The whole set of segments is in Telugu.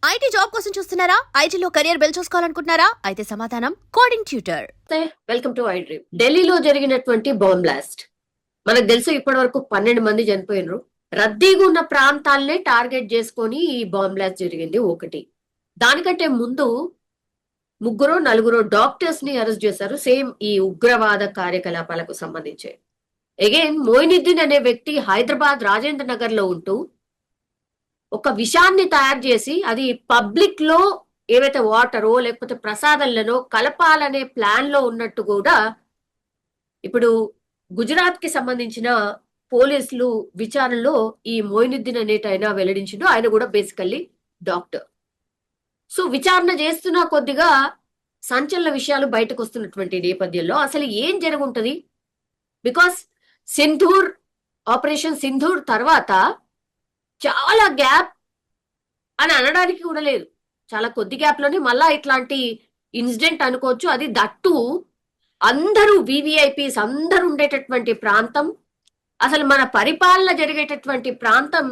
ఐటీ జాబ్ కోసం చూస్తున్నారా? ఐటీలో కెరియర్ బిల్డ్ చూసుకోవాలనుకుంటున్నారా? అయితే సమాధానం coding tutor. Welcome to I dream. ఢిల్లీలో జరిగినటువంటి బాంబ్ బ్లాస్ట్ మనకు తెలుసు. ఇప్పటి వరకు 12 మంది చనిపోయినరు. రద్దీగా ఉన్న ప్రాంతాలనే టార్గెట్ చేసుకొని ఈ బాంబ్ బ్లాస్ట్ జరిగింది. ఒకటి దానికంటే ముందు 3-4 డాక్టర్స్ ని అరెస్ట్ చేశారు. సేమ్ ఈ ఉగ్రవాద కార్యకలాపాలకు సంబంధించి. అగైన్ మోయినుద్దీన్ అనే వ్యక్తి హైదరాబాద్ రాజేంద్ర నగర్ లో ఉంటూ ఒక విషాన్ని తయారు చేసి అది పబ్లిక్ లో ఏవైతే వాటరో లేకపోతే ప్రసాదంలోనో కలపాలనే ప్లాన్ లో ఉన్నట్టు కూడా ఇప్పుడు గుజరాత్ కి సంబంధించిన పోలీసులు విచారణలో ఈ మోయినుద్దీన్ అనేటైనా వెల్లడించిండు. ఆయన కూడా బేసికల్లీ డాక్టర్. సో విచారణ చేస్తున్న కొద్దిగా సంచలన విషయాలు బయటకు వస్తున్నటువంటి నేపథ్యంలో అసలు ఏం జరుగుంటది? బికాస్ సింధూర్ ఆపరేషన్ సింధూర్ తర్వాత చాలా గ్యాప్ అని అనడానికి కూడా లేదు. చాలా కొద్ది గ్యాప్ లోనే మళ్ళా ఇట్లాంటి ఇన్సిడెంట్ అనుకోవచ్చు. అది దట్టు అందరూ వివిఐపీస్ అందరూ ఉండేటటువంటి ప్రాంతం, అసలు మన పరిపాలన జరిగేటటువంటి ప్రాంతం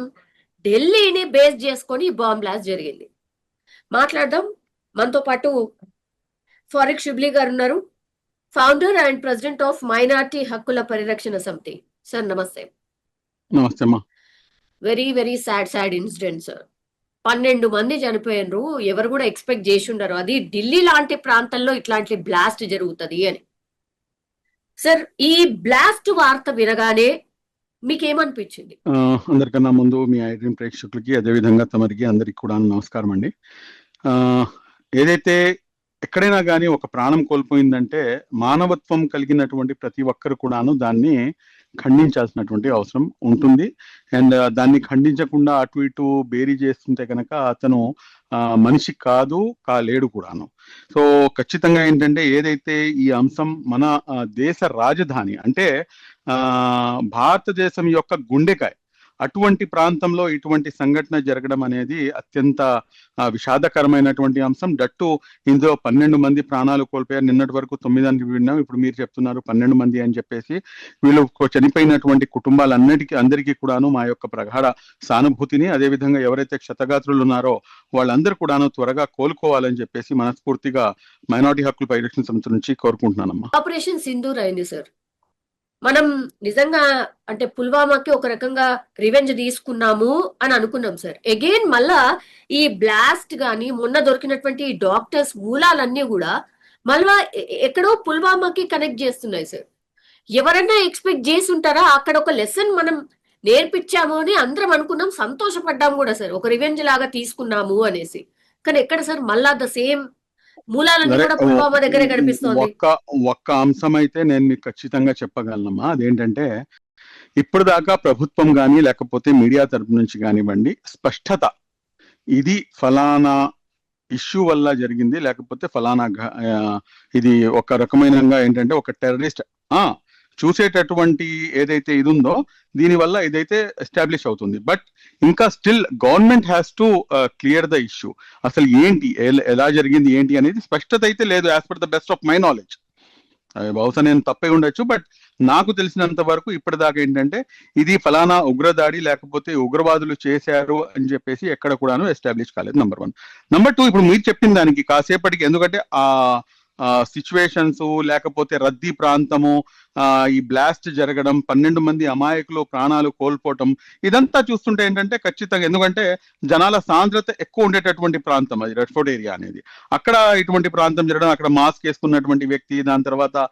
ఢిల్లీని బేస్ చేసుకొని బాంబ్ బ్లాస్ట్ జరిగింది. మాట్లాడదాం. మనతో పాటు ఫారిక్ షిబ్లీ గారు ఉన్నారు, founder and president of minority హక్కుల పరిరక్షణ సమితి. సార్ నమస్తే. నమస్తే అమ్మా. Very very sad incident sir. 12 మంది చనిపోయినరు. ఎవరు కూడా ఎక్స్పెక్ట్ చేసి ఉండరు అది ఢిల్లీ లాంటి ప్రాంతంలో ఇట్లాంటి బ్లాస్ట్ జరుగుతుంది అని. సార్ ఈ బ్లాస్ట్ వార్త వినగానే మీకేమనిపించింది? అందరికన్నా ముందు మీ ఐ డ్రీమ్ ప్రేక్షకులకి, అదేవిధంగా తమరికి అందరికి కూడా నమస్కారం అండి. ఏదైతే ఎక్కడైనా కానీ ఒక ప్రాణం కోల్పోయిందంటే మానవత్వం కలిగినటువంటి ప్రతి ఒక్కరు కూడాను దాన్ని ఖండించాల్సినటువంటి అవసరం ఉంటుంది. అండ్ దాన్ని ఖండించకుండా అటు ఇటు బేరీ చేస్తుంటే కనుక అతను మనిషి కాలేడు కూడాను. సో ఖచ్చితంగా ఏంటంటే ఏదైతే ఈ అంశం మన దేశ రాజధాని అంటే భారతదేశం యొక్క గుండెకాయ, అటువంటి ప్రాంతంలో ఇటువంటి సంఘటన జరగడం అనేది అత్యంత విషాదకరమైనటువంటి అంశం. దట్టు ఇందులో 12 మంది ప్రాణాలు కోల్పోయారు. నిన్నటి వరకు 9 అని విన్నాం, ఇప్పుడు మీరు చెప్తున్నారు 12 మంది అని చెప్పేసి. వీళ్ళు చనిపోయినటువంటి అందరికీ కూడాను మా యొక్క ప్రగాఢ సానుభూతిని, అదేవిధంగా ఎవరైతే క్షతగాత్రులు ఉన్నారో వాళ్ళందరూ కూడాను త్వరగా కోలుకోవాలని చెప్పేసి మనస్ఫూర్తిగా మైనారిటీ హక్కుల పరిరక్షణ సమితి నుంచి కోరుకుంటున్నానమ్మా. ఆపరేషన్ సింధూర్ అయింది సార్. మనం నిజంగా అంటే పుల్వామాకి ఒక రకంగా రివెంజ్ తీసుకున్నాము అని అనుకున్నాం సార్. అగైన్ మళ్ళా ఈ బ్లాస్ట్ గాని మొన్న దొరికినటువంటి డాక్టర్స్ మూలాలన్నీ కూడా మళ్ళా ఎక్కడో పుల్వామాకి కనెక్ట్ చేస్తున్నాయి సార్. ఎవరన్నా ఎక్స్పెక్ట్ చేసి ఉంటారా? అక్కడ ఒక లెసన్ మనం నేర్పించాము అని అందరం అనుకున్నాం, సంతోషపడ్డాం కూడా సార్, ఒక రివెంజ్ లాగా తీసుకున్నాము అనేసి. కానీ ఎక్కడ సార్ మళ్ళా ద సేమ్ ఒక్క అంశం అయితే నేను మీకు ఖచ్చితంగా చెప్పగలనమ్మా. అదేంటంటే ఇప్పుడు దాకా ప్రభుత్వం కానీ లేకపోతే మీడియా తరపు నుంచి కానివ్వండి స్పష్టత ఇది ఫలానా ఇష్యూ వల్ల జరిగింది, లేకపోతే ఫలానా ఇది ఒక రకమైన ఏంటంటే ఒక టెర్రరిస్ట్ చూసేటటువంటి ఏదైతే ఇది ఉందో దీనివల్ల ఇదైతే ఎస్టాబ్లిష్ అవుతుంది. బట్ ఇంకా still government has to clear the issue. అసలు ఏంటి, ఎలా జరిగింది ఏంటి అనేది స్పష్టత అయితే లేదు as per the best of my knowledge. బహుశా నేను తప్పే ఉండొచ్చు, బట్ నాకు తెలిసినంత వరకు ఇప్పటిదాకా ఏంటంటే ఇది ఫలానా ఉగ్రదాడి లేకపోతే ఉగ్రవాదులు చేశారు అని చెప్పేసి ఎక్కడ కూడాను ఎస్టాబ్లిష్ కాలేదు. నంబర్ 1. నంబర్ 2, ఇప్పుడు మీరు చెప్పిన దానికి కాసేపటికి, ఎందుకంటే సిచ్యువేషన్స్ లేకపోతే రద్దీ ప్రాంతము, ఈ బ్లాస్ట్ జరగడం, 12 మంది అమాయకులు ప్రాణాలు కోల్పోవటం, ఇదంతా చూస్తుంటే ఏంటంటే ఖచ్చితంగా, ఎందుకంటే జనాల సాంద్రత ఎక్కువ ఉండేటటువంటి ప్రాంతం అది రెడ్ఫోర్డ్ ఏరియా అనేది. అక్కడ ఇటువంటి ప్రాంతం జరగడం, అక్కడ మాస్క్ వేసుకున్నటువంటి వ్యక్తి, దాని తర్వాత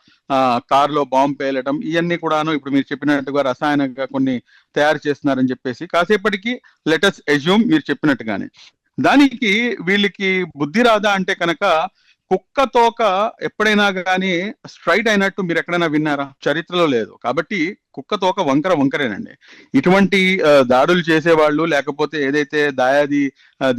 కారులో బాంబు పేలటం, ఇవన్నీ కూడాను ఇప్పుడు మీరు చెప్పినట్టుగా రసాయనంగా కొన్ని తయారు చేస్తున్నారని చెప్పేసి కాసేపటికి లెటస్ అజ్యూమ్ మీరు చెప్పినట్టుగానే. దానికి వీళ్ళకి బుద్ధి రాదా అంటే కనుక కుక్క తోక ఎప్పుడైనా కానీ స్ట్రైట్ అయినట్టు మీరు ఎక్కడైనా విన్నారా? చరిత్రలో లేదు. కాబట్టి కుక్క తోక వంకరేనండి. ఇటువంటి దాడులు చేసేవాళ్ళు లేకపోతే ఏదైతే దాయాది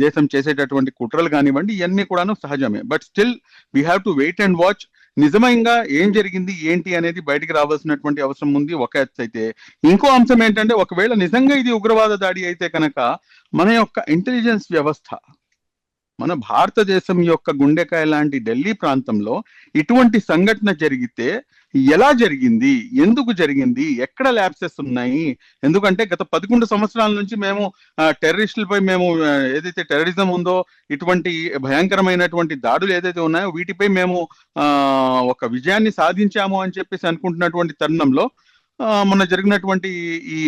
దేశం చేసేటటువంటి కుట్రలు కానివ్వండి, ఇవన్నీ కూడాను సహజమే. But still we have to wait and watch. నిజంగా ఏం జరిగింది ఏంటి అనేది బయటికి రావాల్సినటువంటి అవసరం ఉంది. ఒక ఎత్తు అయితే ఇంకో అంశం ఏంటంటే ఒకవేళ నిజంగా ఇది ఉగ్రవాద దాడి అయితే కనుక మన యొక్క ఇంటెలిజెన్స్ వ్యవస్థ మన భారతదేశం యొక్క గుండెకాయ లాంటి ఢిల్లీ ప్రాంతంలో ఇటువంటి సంఘటన జరిగితే ఎలా జరిగింది, ఎందుకు జరిగింది, ఎక్కడ ల్యాబ్సెస్ ఉన్నాయి? ఎందుకంటే గత 11 సంవత్సరాల నుంచి మేము టెర్రరిస్టులపై మేము ఏదైతే టెర్రరిజం ఉందో, ఇటువంటి భయంకరమైనటువంటి దాడులు ఏదైతే ఉన్నాయో వీటిపై మేము ఒక విజయాన్ని సాధించాము అని చెప్పేసి అనుకుంటున్నటువంటి తరుణంలో మొన్న జరిగినటువంటి ఈ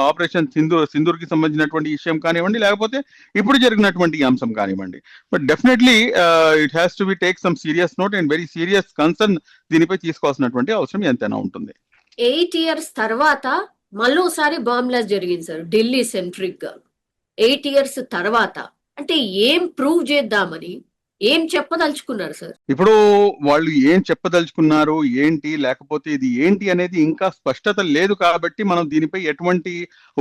ఆపరేషన్ సింధూర్కి సంబంధించినటువంటి విషయం కానివ్వండి, లేకపోతే ఇప్పుడు జరిగినటువంటి ఈ అంశం కానివ్వండి, but definitely it has to be take some serious note and very serious concern దీనిపై తీసుకోవాల్సినటువంటి అవసరం ఎంతైనా ఉంటుంది. 8 years తర్వాత మళ్ళోసారి బాంబ్ బ్లాస్ట్ జరిగింది సార్, ఢిల్లీ సెంట్రిక్ గా. 8 years తర్వాత అంటే ఏం ప్రూవ్ చేద్దామని, ఏం చెప్పదలుచుకున్నారు సార్? ఇప్పుడు వాళ్ళు ఏం చెప్పదలుచుకున్నారు ఏంటి, లేకపోతే ఇది ఏంటి అనేది ఇంకా స్పష్టత లేదు కాబట్టి మనం దీనిపై ఎటువంటి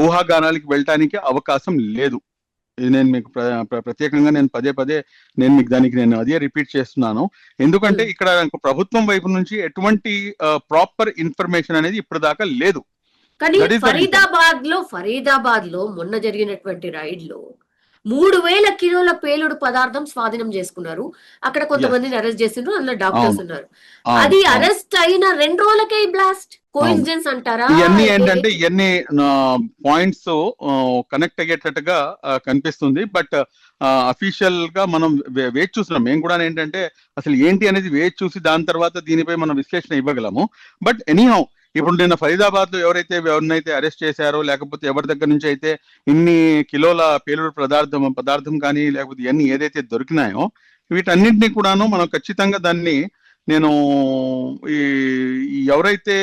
ఊహాగానాలకి వెళ్ళటానికి అవకాశం లేదు. ఇది నేను మీకు ప్రత్యేకంగా నేను పదే నేను మీకు దానికి నేను అదే రిపీట్ చేస్తున్నాను. ఎందుకంటే ఇక్కడ ప్రభుత్వం వైపు నుంచి ఎటువంటి ప్రాపర్ ఇన్ఫర్మేషన్ అనేది ఇప్పుడు దాకా లేదు. కానీ ఫరీదాబాద్ లో మొన్న జరిగినటువంటి రైడ్ లో 3000 కిలోల పేలుడు పదార్థం స్వాధీనం చేసుకున్నారు. అక్కడ కొంతమందిని అరెస్ట్ చేసిండ్రు, అందులో డాక్టర్స్ ఉన్నారు. అది అరెస్ట్ అయిన 2 రోజులకే బ్లాస్ట్. కోఇన్సిడెన్స్ అంటారా? ఇవన్నీ ఏంటంటే ఇవన్నీ పాయింట్స్ కనెక్ట్ అయ్యేటట్టుగా కనిపిస్తుంది. బట్ అఫీషియల్ గా మనం వేచి చూస్తున్నాం. మేము కూడా ఏంటంటే అసలు ఏంటి అనేది వేచి చూసి దాని తర్వాత దీనిపై మనం విశ్లేషణ ఇవ్వగలము. బట్ ఎనీహౌ ఇప్పుడు నిన్న ఫరీదాబాద్ లో ఎవరినైతే అరెస్ట్ చేశారో, లేకపోతే ఎవరి దగ్గర నుంచి అయితే ఇన్ని కిలోల పేలుడు పదార్థం కానీ లేకపోతే ఇవన్నీ ఏదైతే దొరికినాయో వీటన్నింటినీ కూడాను మనం ఖచ్చితంగా దాన్ని నేను ఎవరైతే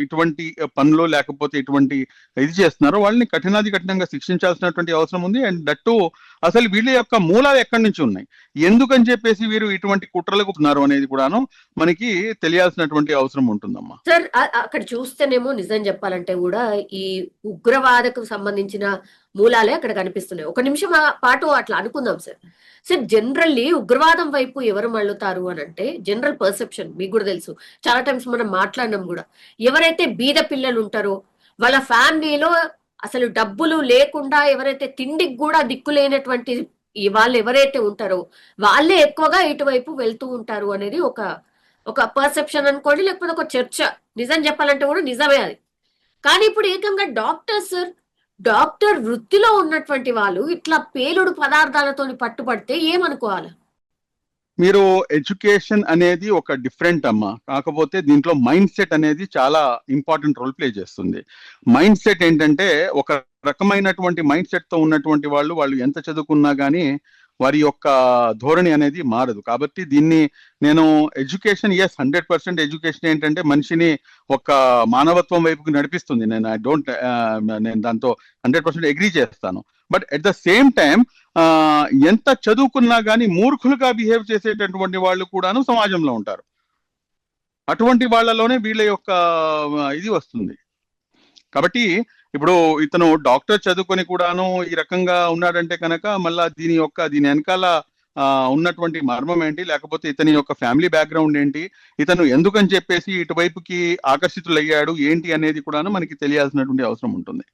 ఇటువంటి పనులు లేకపోతే ఇటువంటి ఇది చేస్తున్నారో వాళ్ళని కఠినంగా శిక్షించాల్సినటువంటి అవసరం ఉంది. అండ్ దట్టు అసలు వీళ్ళ యొక్క మూలాలు ఎక్కడి నుంచి ఉన్నాయి, ఎందుకని చెప్పేసి వీరు ఇటువంటి కుట్రలకు ఉన్నారు అనేది కూడాను మనకి తెలియాల్సినటువంటి అవసరం ఉంటుందమ్మా. సార్ అక్కడ చూస్తేనేమో నిజం చెప్పాలంటే కూడా ఈ ఉగ్రవాదకు సంబంధించిన మూలాలే అక్కడ కనిపిస్తున్నాయి. ఒక నిమిషం పాటు అట్లా అనుకుందాం సార్. సార్ జనరల్లీ ఉగ్రవాదం వైపు ఎవరు మళ్ళుతారు అని అంటే జనరల్ పర్సెప్షన్ మీకు కూడా తెలుసు, చాలా టైమ్స్ మనం మాట్లాడినాం కూడా. ఎవరైతే బీద పిల్లలు ఉంటారో వాళ్ళ ఫ్యామిలీలో అసలు డబ్బులు లేకుండా ఎవరైతే తిండికి కూడా దిక్కులేనటువంటి వాళ్ళు ఎవరైతే ఉంటారో వాళ్ళే ఎక్కువగా ఇటువైపు వెళ్తూ ఉంటారు అనేది ఒక పర్సెప్షన్ అనుకోండి, లేకపోతే ఒక చర్చ. నిజం చెప్పాలంటే కూడా నిజమే అది. కానీ ఇప్పుడు ఏకంగా డాక్టర్ వృత్తిలో ఉన్నటువంటి వాళ్ళు ఇట్లా పేలుడు పదార్థాలతో పట్టుబడితే ఏమనుకోవాలి? మీరు ఎడ్యుకేషన్ అనేది ఒక డిఫరెంట్ అమ్మా, కాకపోతే దీంట్లో మైండ్ సెట్ అనేది చాలా ఇంపార్టెంట్ రోల్ ప్లే చేస్తుంది. మైండ్ సెట్ ఏంటంటే ఒక రకమైనటువంటి మైండ్ సెట్ తో ఉన్నటువంటి వాళ్ళు ఎంత చదువుకున్నా కానీ వారి యొక్క ధోరణి అనేది మారదు. కాబట్టి దీన్ని నేను ఎడ్యుకేషన్ 100% ఎడ్యుకేషన్ ఏంటంటే మనిషిని ఒక మానవత్వం వైపుకి నడిపిస్తుంది. నేను దాంతో 100% అగ్రీ చేస్తాను. But at the same time ఎంత చదువుకున్నా కానీ మూర్ఖులుగా బిహేవ్ చేసేటటువంటి వాళ్ళు కూడాను సమాజంలో ఉంటారు. అటువంటి వాళ్ళలోనే వీళ్ళ యొక్క ఇది వస్తుంది. కాబట్టి ఇప్పుడు ఇతను డాక్టర్ చదువుకొని కూడాను ఈ రకంగా ఉన్నాడంటే కనుక మళ్ళా దీని వెనకాల ఉన్నటువంటి మర్మం ఏంటి, లేకపోతే ఇతని యొక్క ఫ్యామిలీ బ్యాక్గ్రౌండ్ ఏంటి, ఇతను ఎందుకని చెప్పేసి ఇటువైపుకి ఆకర్షితులయ్యాడు ఏంటి అనేది కూడాను మనకి తెలియాల్సినటువంటి అవసరం ఉంటుంది.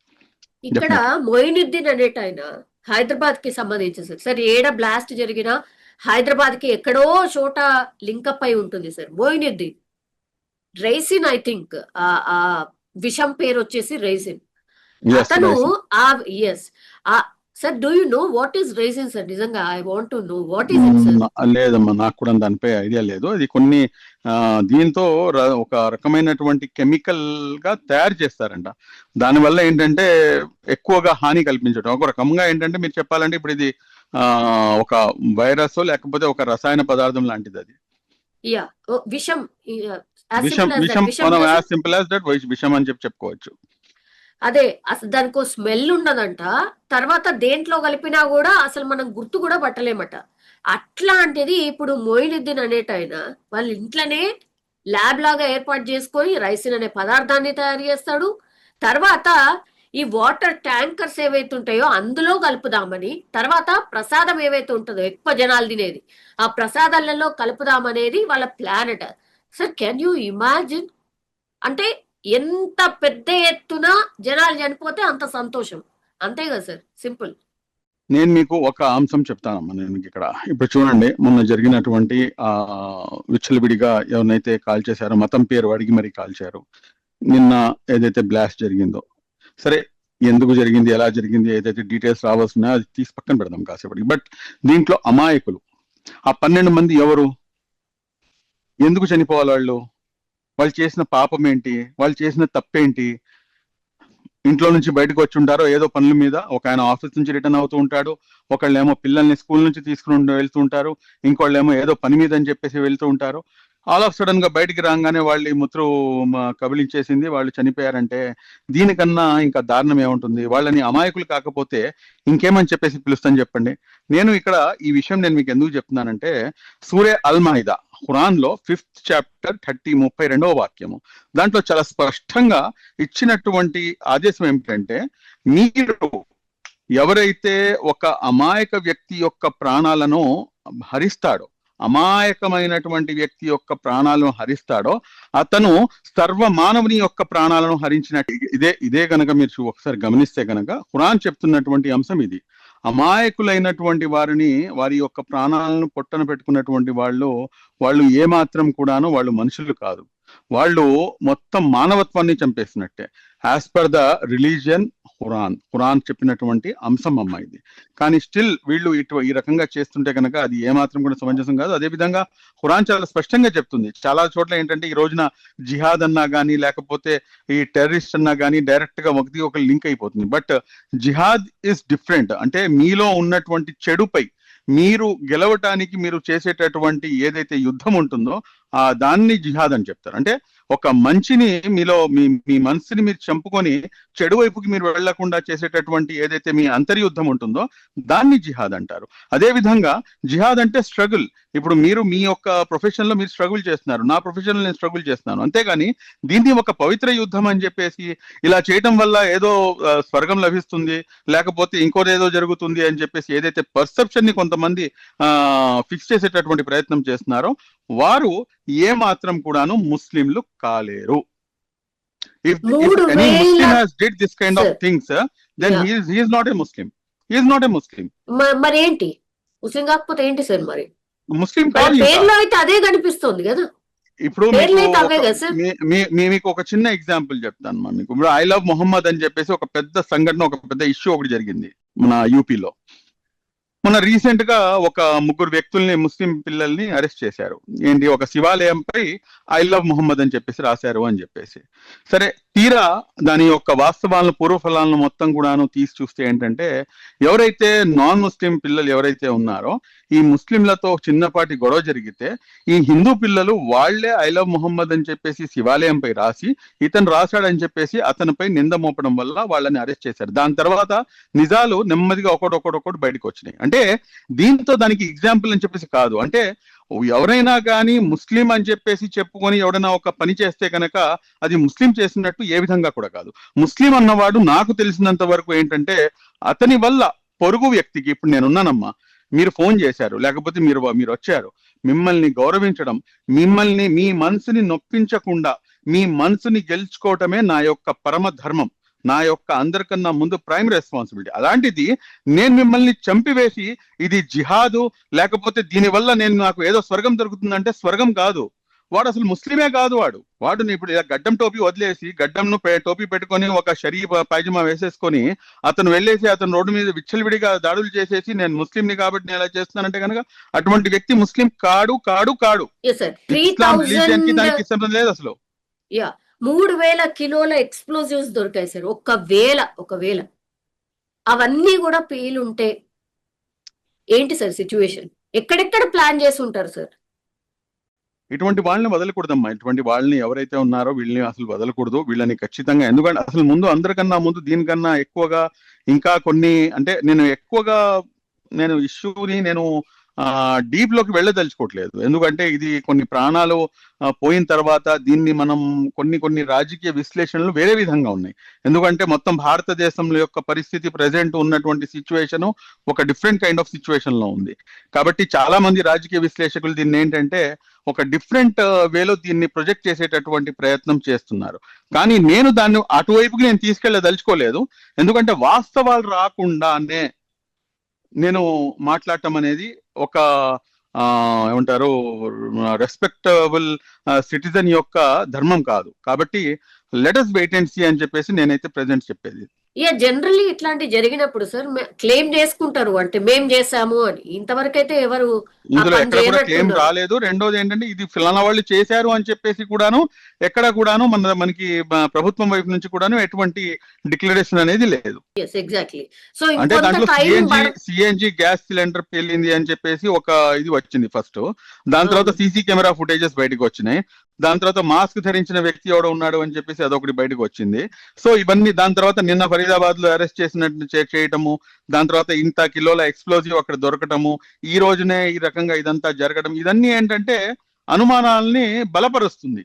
ఇక్కడ మొయినుద్దీన్ అనేట ఆయన హైదరాబాద్ కి సంబంధించి సార్ ఏడ బ్లాస్ట్ జరిగినా హైదరాబాద్ కి ఎక్కడో చోట లింకప్ అయి ఉంటుంది sir. Moinuddin ricin, I think ఆ విషం పేరు వచ్చేసి రైసిన్. అతను sir do you know what is ricin sir? నిజంగా I want to know what is it sir. లేదమ్మా, నాకు కూడా దానిపై ఐడియా లేదు. అది కొన్ని దీంతో ఒక రకమైనటువంటి కెమికల్ గా తయారు చేస్తారంట. దానివల్ల ఏంటంటే ఎక్కువగా హాని కల్పించడం. ఒక రకంగా ఏంటంటే మీరు చెప్పాలంటే ఇప్పుడు ఇది ఒక వైరస్ లేకపోతే ఒక రసాయన పదార్థం లాంటిది. అది విషం మనం యాజ్ సింపుల్ యాజ్ దట్ విషం అని చెప్పుకోవచ్చు. అదే అసలు దానికో స్మెల్ ఉండదంట. తర్వాత దేంట్లో కలిపినా కూడా అసలు మనం గుర్తు కూడా పట్టలేమట. అట్లాంటిది ఇప్పుడు మొయినుద్దీన్ అనేటైన వాళ్ళ ఇంట్లోనే ల్యాబ్ లాగా ఏర్పాటు చేసుకొని రైసిన్ అనే పదార్థాన్ని తయారు చేస్తాడు. తర్వాత ఈ వాటర్ ట్యాంకర్స్ ఏవైతే ఉంటాయో అందులో కలుపుదామని, తర్వాత ప్రసాదం ఏవైతే ఉంటుందో ఎక్కువ జనాలు తినేది ఆ ప్రసాదాలలో కలుపుదామనేది వాళ్ళ ప్లాన్ అట. Sir can you imagine? అంటే ఎంత పెద్ద ఎత్తున జనాలు చనిపోతే అంత సంతోషం, అంతే కదా సార్? సింపుల్. నేను మీకు ఒక అంశం చెప్తానమ్మా. నేను మీకు ఇక్కడ ఇప్పుడు చూడండి, మొన్న జరిగినటువంటి విచ్చలవిడిగా ఎవరినైతే కాల్ చేశారో, మతం పేరు అడిగి మరి కాల్చారు, నిన్న ఏదైతే బ్లాస్ట్ జరిగిందో, సరే ఎందుకు జరిగింది, ఎలా జరిగింది, ఏదైతే డీటెయిల్స్ రావాల్సిన అది తీసి పక్కన పెడదాం కాసేపటికి. బట్ దీంట్లో అమాయకులు ఆ 12 మంది ఎవరు, ఎందుకు చనిపోవాలి వాళ్ళు చేసిన పాపం ఏంటి, వాళ్ళు చేసిన తప్పేంటి? ఇంట్లో నుంచి బయటకు వచ్చి ఉంటారో ఏదో పనుల మీద, ఒక ఆయన ఆఫీస్ నుంచి రిటర్న్ అవుతూ ఉంటాడు, ఒకళ్ళేమో పిల్లల్ని స్కూల్ నుంచి తీసుకుని వెళ్తూ ఉంటారు, ఇంకోళ్ళేమో ఏదో పని మీద అని చెప్పేసి వెళ్తూ ఉంటారు. ఆల్ ఆఫ్ సడన్ గా బయటికి రాగానే వాళ్ళు ఈ ముత్రు కబలించేసింది, వాళ్ళు చనిపోయారంటే దీనికన్నా ఇంకా దారుణం ఏముంటుంది? వాళ్ళని అమాయకులు కాకపోతే ఇంకేమని చెప్పేసి పిలుస్తాను చెప్పండి. నేను ఇక్కడ ఈ విషయం నేను మీకు ఎందుకు చెప్తున్నానంటే, సూరే అల్ మాయిదా ఖురాన్ లో 5th చాప్టర్ 32వ వాక్యము, దాంట్లో చాలా స్పష్టంగా ఇచ్చినటువంటి ఆదేశం ఏమిటంటే, మీరు ఎవరైతే ఒక అమాయక వ్యక్తి యొక్క ప్రాణాలను హరిస్తాడో, అమాయకమైనటువంటి వ్యక్తి యొక్క ప్రాణాలను హరిస్తాడో, అతను సర్వమానవుని యొక్క ప్రాణాలను హరించినట్టు. ఇదే గనక మీరు ఒకసారి గమనిస్తే గనక ఖురాన్ చెప్తున్నటువంటి అంశం ఇది. అమాయకులైనటువంటి వారిని, వారి యొక్క ప్రాణాలను పొట్టన పెట్టుకున్నటువంటి వాళ్ళు ఏమాత్రం కూడాను వాళ్ళు మనుషులు కాదు, వాళ్ళు మొత్తం మానవత్వాన్ని చంపేసినట్టే. As per the religion Quran చెప్పినటువంటి అంశం అమ్మ ఇది. కానీ స్టిల్ వీళ్ళు ఈ రకంగా చేస్తుంటే కనుక అది ఏమాత్రం కూడా సమంజసం కాదు. అదే విధంగా ఖురాన్ చాలా స్పష్టంగా చెప్తుంది. చాలా చోట్ల ఏంటంటే, ఈ రోజున జిహాద్ అన్నా కానీ, లేకపోతే ఈ టెర్రరిస్ట్ అన్నా కానీ డైరెక్ట్ గా ఒక లింక్ అయిపోతుంది. But jihad is different. అంటే మీలో ఉన్నటువంటి చెడుపై మీరు గెలవటానికి మీరు చేసేటటువంటి ఏదైతే యుద్ధం ఉంటుందో దాన్ని జిహాద్ అని చెప్తారు. అంటే ఒక మంచిని మీలో మీ మనసుని మీరు చంపుకొని చెడు వైపుకి మీరు వెళ్లకుండా చేసేటటువంటి ఏదైతే మీ అంతర్యుద్ధం ఉంటుందో దాన్ని జిహాద్ అంటారు. అదే విధంగా జిహాద్ అంటే స్ట్రగుల్. ఇప్పుడు మీరు మీ యొక్క ప్రొఫెషన్ లో మీరు స్ట్రగుల్ చేస్తున్నారు, నా ప్రొఫెషన్ లో నేను స్ట్రగుల్ చేస్తున్నాను. అంతేగాని దీన్ని ఒక పవిత్ర యుద్ధం అని చెప్పేసి ఇలా చేయటం వల్ల ఏదో స్వర్గం లభిస్తుంది, లేకపోతే ఇంకోదేదో జరుగుతుంది అని చెప్పేసి ఏదైతే పర్సెప్షన్ ని కొంతమంది ఫిక్స్ చేసేటటువంటి ప్రయత్నం చేస్తున్నారో, వారు ఏ మాత్రం కూడాను ముస్లింలు కాలేరు. If any Muslim has did this kind of things, then he is not a Muslim. He is not a Muslim. మరి ఏంటి, ముస్లిం కాకపోతే ఏంటి సార్? మరి ముస్లిం పేర్లో అయితే అదే కనిపిస్తుంది కదా. ఇప్పుడు మీకు ఒక చిన్న ఎగ్జాంపుల్ చెప్తాను మా మీకు. ఇప్పుడు ఐ లవ్ మొహమ్మద్ అని చెప్పేసి ఒక పెద్ద సంఘటన, ఒక పెద్ద ఇష్యూ ఒకటి జరిగింది మన యూపీలో. మన రీసెంట్ గా ఒక 3 వ్యక్తుల్ని, ముస్లిం పిల్లల్ని అరెస్ట్ చేశారు. ఏంటి, ఒక శివాలయంపై ఐ లవ్ మొహమ్మద్ అని చెప్పేసి రాశారు అని చెప్పేసి. సరే, తీరా దాని యొక్క వాస్తవాలను, పూర్వఫలాలను మొత్తం కూడాను తీసి చూస్తే ఏంటంటే, ఎవరైతే నాన్ ముస్లిం పిల్లలు ఎవరైతే ఉన్నారో, ఈ ముస్లింలతో చిన్నపాటి గొడవ జరిగితే ఈ హిందూ పిల్లలు వాళ్లే ఐ లవ్ మొహమ్మద్ అని చెప్పేసి శివాలయంపై రాసి, ఇతను రాశాడని చెప్పేసి అతనిపై నింద మోపడం వల్ల వాళ్ళని అరెస్ట్ చేశారు. దాని తర్వాత నిజాలు నెమ్మదిగా ఒకటి బయటకు వచ్చినాయి. అంటే దీంతో దానికి ఎగ్జాంపుల్ అని చెప్పేసి కాదు. అంటే ఎవరైనా కానీ ముస్లిం అని చెప్పేసి చెప్పుకొని ఎవరైనా ఒక పని చేస్తే కనుక అది ముస్లిం చేసినట్టు ఏ విధంగా కూడా కాదు. ముస్లిం అన్నవాడు నాకు తెలిసినంత వరకు ఏంటంటే, అతని వల్ల పొరుగు వ్యక్తికి, ఇప్పుడు నేనున్నానమ్మా, మీరు ఫోన్ చేశారు, లేకపోతే మీరు వచ్చారు, మిమ్మల్ని గౌరవించడం, మిమ్మల్ని మీ మనసుని నొప్పించకుండా మీ మనసుని గెలుచుకోవటమే నా యొక్క పరమ ధర్మం, నా యొక్క అందరికన్నా ముందు ప్రైమ్ రెస్పాన్సిబిలిటీ. అలాంటిది నేను మిమ్మల్ని చంపివేసి ఇది జిహాదు, లేకపోతే దీనివల్ల నాకు ఏదో స్వర్గం దొరుకుతుందంటే స్వర్గం కాదు. వాడు అసలు ముస్లిమే కాదు. వాడు ఇప్పుడు గడ్డం టోపీ వదిలేసి, గడ్డంను టోపీ పెట్టుకొని ఒక షరీఫ్ పైజమా వేసేసుకొని అతను వెళ్ళేసి అతను రోడ్డు మీద విచ్చలవిడిగా దాడులు చేసేసి నేను ముస్లింని కాబట్టి నేను ఇలా చేస్తున్నానంటే కనుక అటువంటి వ్యక్తి ముస్లిం కాడు. దానికి సంబంధం లేదు అసలు. 3000 కిలోల ఎక్స్ప్లోజివ్స్ దొరికాయి సార్. ఒకవేళ అవన్నీ కూడా పేలుంటే ఏంటి సార్ సిచ్యువేషన్? ఎక్కడెక్కడ ప్లాన్ చేసి ఉంటారు సార్? ఇటువంటి వాళ్ళని వదలకూడదమ్మా. ఇటువంటి వాళ్ళని ఎవరైతే ఉన్నారో వీళ్ళని అసలు వదలకూడదు. వీళ్ళని ఖచ్చితంగా, ఎందుకంటే అసలు అందరికన్నా ముందు దీనికన్నా ఎక్కువగా ఇంకా కొన్ని, అంటే నేను ఇష్యూని డీప్ లోకి వెళ్ళదలుచుకోవట్లేదు. ఎందుకంటే ఇది కొన్ని ప్రాణాలు పోయిన తర్వాత దీన్ని మనం కొన్ని రాజకీయ విశ్లేషణలు వేరే విధంగా ఉన్నాయి. ఎందుకంటే మొత్తం భారతదేశంలో యొక్క పరిస్థితి, ప్రెసెంట్ ఉన్నటువంటి సిచ్యువేషన్ ఒక డిఫరెంట్ కైండ్ ఆఫ్ సిచ్యువేషన్ లో ఉంది. కాబట్టి చాలా మంది రాజకీయ విశ్లేషకులు దీన్ని ఏంటంటే ఒక డిఫరెంట్ వేలో దీన్ని ప్రొజెక్ట్ చేసేటటువంటి ప్రయత్నం చేస్తున్నారు. కానీ నేను దాన్ని అటువైపుకి తీసుకెళ్ళదలుచుకోలేదు. ఎందుకంటే వాస్తవాలు రాకుండానే నేను మాట్లాడటం అనేది ఒక ఏమంటారు రెస్పెక్టబుల్ సిటిజన్ యొక్క ధర్మం కాదు. కాబట్టి let us wait and see అని చెప్పేసి నేనైతే ప్రెజెంట్ చెప్పేది. జనరల్లీ ఇట్లాంటి జరిగినప్పుడు సార్ క్లెయిమ్ చేసుకుంటారు, అంటే మేం చేసాము అని. ఇంతవరకు అయితే ఎవరు ఇందులో ఎక్కడ కూడా క్లెయిమ్ రాలేదు. రెండోది ఏంటంటే ఇది ఫలానా వాళ్ళు చేశారు అని చెప్పేసి కూడాను ఎక్కడ కూడాను మనకి ప్రభుత్వం వైపు నుంచి కూడాను ఎటువంటి డిక్లరేషన్ అనేది లేదు. ఎగ్జాక్ట్లీ. సో అంటే దాంట్లో సిఎన్జి గ్యాస్ సిలిండర్ పేలింది అని చెప్పేసి ఒక ఇది వచ్చింది ఫస్ట్. దాని తర్వాత సీసీ కెమెరా ఫుటేజెస్ బయటకు వచ్చినాయి. దాని తర్వాత మాస్క్ ధరించిన వ్యక్తి ఎవడో ఉన్నాడు అని చెప్పేసి అదొకటి బయటకు వచ్చింది. సో ఇవన్నీ దాని తర్వాత నిన్న ఫరీదాబాద్ లో అరెస్ట్ చేసినట్టు చేయటము, దాని తర్వాత ఇంత కిలోల ఎక్స్ప్లోజివ్ అక్కడ దొరకటము, ఈ రోజునే ఈ రకంగా ఇదంతా జరగడం, ఇదన్నీ ఏంటంటే అనుమానాలని బలపరుస్తుంది.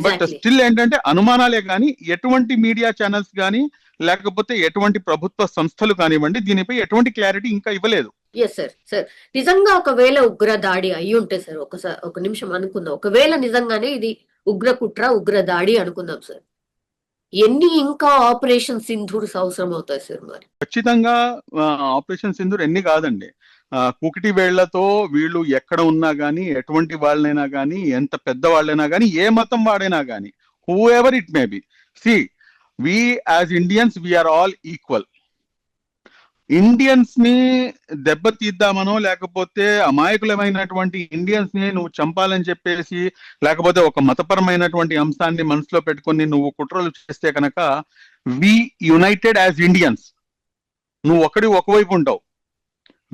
బట్ స్టిల్ ఏంటంటే అనుమానాలే కానీ ఎటువంటి మీడియా ఛానల్స్ కానీ లేకపోతే ఎటువంటి ప్రభుత్వ సంస్థలు కానివ్వండి దీనిపై ఎటువంటి క్లారిటీ ఇంకా ఇవ్వలేదు. సార్ నిజంగా ఒకవేళ ఉగ్ర దాడి అయి ఉంటే సార్, ఒక నిమిషం అనుకుందాం, ఒకవేళ నిజంగానే ఇది ఉగ్ర కుట్ర ఉగ్ర దాడి అనుకుందాం సార్, ఎన్ని ఇంకా ఆపరేషన్ సింధూర్ అవసరం అవుతాయి సార్? మరి ఖచ్చితంగా ఆపరేషన్ సింధూర్ ఎన్ని కాదండి, కుకిటి వేళ్లతో వీళ్ళు ఎక్కడ ఉన్నా గానీ ఎటువంటి వాళ్ళైనా గానీ ఎంత పెద్ద వాళ్ళైనా గానీ ఏ మతం వాడైనా గానీ whoever it may be, see we as Indians we are all equal. Indians ని దెబ్బతీద్దామనో లేకపోతే అమాయకులమైనటువంటి ఇండియన్స్ ని నువ్వు చంపాలని చెప్పేసి లేకపోతే ఒక మతపరమైనటువంటి అంశాన్ని మనసులో పెట్టుకొని నువ్వు కుట్రలు చేస్తే కనుక వి యునైటెడ్ యాజ్ ఇండియన్స్, నువ్వు ఒకవైపు ఉంటావు.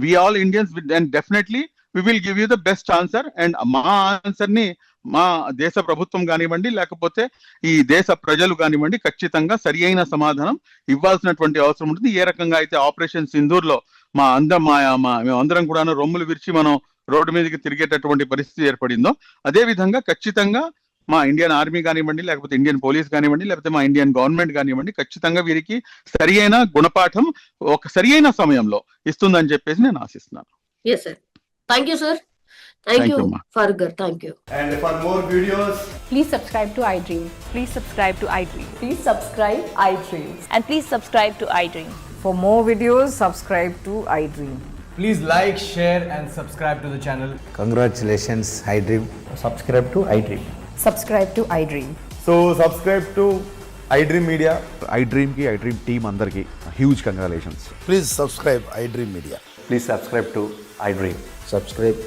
We all Indians and definitely we will give you the best answer. And మా ఆన్సర్ ని మా దేశ ప్రభుత్వం కానివ్వండి లేకపోతే ఈ దేశ ప్రజలు కానివ్వండి ఖచ్చితంగా సరి అయిన సమాధానం ఇవ్వాల్సినటువంటి అవసరం ఉంటుంది. ఏ రకంగా అయితే ఆపరేషన్ సింధూర్ లో మేమందరం కూడా రొమ్ములు విరిచి మనం రోడ్డు మీదకి తిరిగేటటువంటి పరిస్థితి ఏర్పడిందో అదే విధంగా ఖచ్చితంగా మా ఇండియన్ ఆర్మీ కానివ్వండి లేకపోతే ఇండియన్ పోలీస్ కానివ్వండి లేకపోతే మా ఇండియన్ గవర్నమెంట్ కానివ్వండి ఖచ్చితంగా వీరికి సరి అయిన గుణపాఠం ఒక సరి అయిన సమయంలో ఇస్తుందని చెప్పేసి నేను ఆశిస్తున్నాను. Thank you, sir. Thank you, Fargar. Thank you. And for more videos, please subscribe to iDream. Please subscribe to iDream. Please subscribe iDream. And please subscribe to iDream. For more videos, subscribe to iDream. please like, share and subscribe to the channel. Congratulations, iDream. Subscribe to iDream. Subscribe to iDream. So subscribe to iDream Media. iDream ki iDream team andarki huge congratulations. Please subscribe iDream Media. Please subscribe to iDream. Subscribe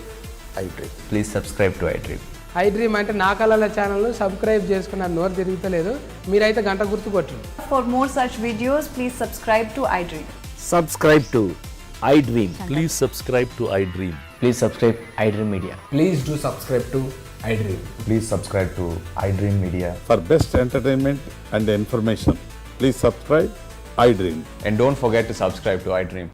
iDream. Please subscribe to iDream. iDream అంటే నా కళల ఛానల్ సబ్స్క్రైబ్ చేసుకున్న నోరు తిరుగుతలేదు, మీరైతే గంట గుర్తు కొట్టండి. For more such videos, please subscribe to iDream. Subscribe to iDream. Please subscribe to iDream. Please subscribe iDream Media. Please do subscribe to iDream. Please subscribe to iDream Media. For best entertainment and information, please subscribe iDream. And don't forget to subscribe to iDream.